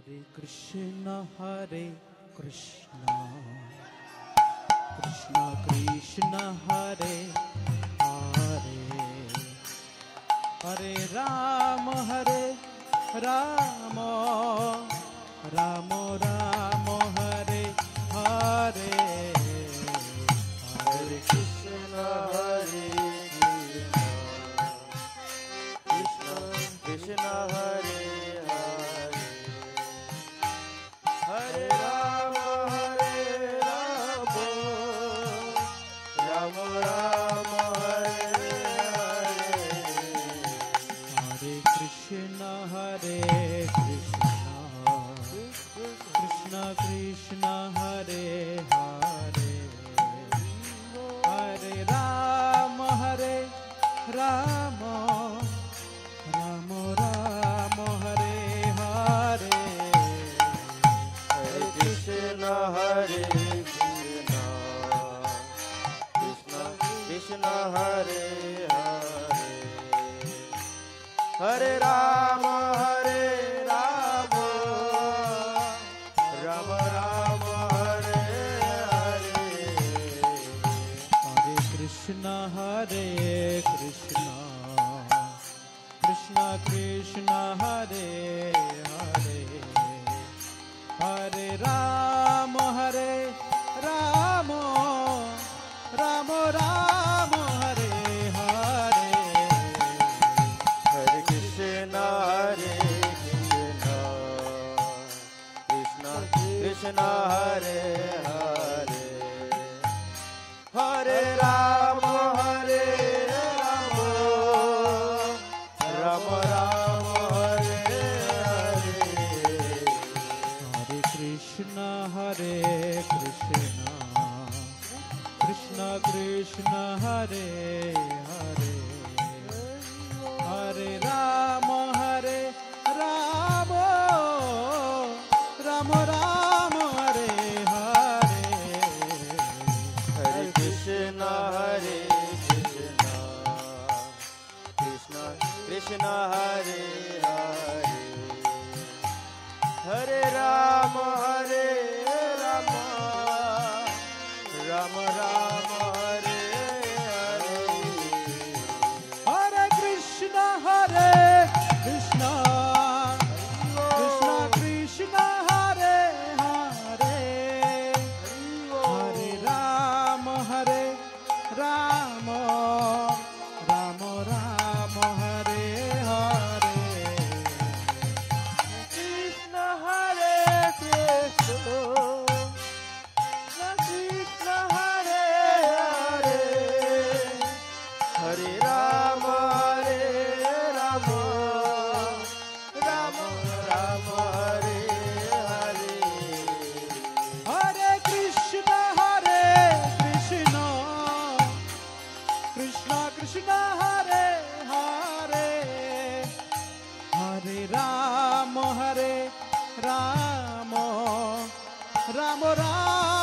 Krishna Krishna Krishna Hare Hare Hare Rama Rama Rama Rama Hare Hare Hare Krishna Krishna Krishna Hare Hare Rama Rama Rama Hare Hare Krishna Krishna Krishna Hare Hare Hare Rama Rama Rama Rama Hare Hare Hare Krishna Krishna Krishna Hare Hare Hare Rama Rama Rama Hare Hare Hare Krishna Krishna Krishna Hare Hare Hare Rama Rama Rama Rama Hare Hare Hare Krishna Krishna Krishna Hare Hare Hare Rama Rama Rama Hare Hare Hare Krishna Krishna Krishna Hare Hare Hare Rama Rama Rama Rama Hare Hare Hare Krishna Krishna Krishna Hare Hare Hare Rama Rama Rama Hare Hare Hare Krishna Krishna Krishna Hare Hare Hare Rama Rama Rama Rama Hare Hare Krishna Krishna Krishna Hare Hare Hare Rama Rama Rama Rama Hare Hare Hare Krishna Krishna Krishna Hare Hare Hare Rama Rama Rama Rama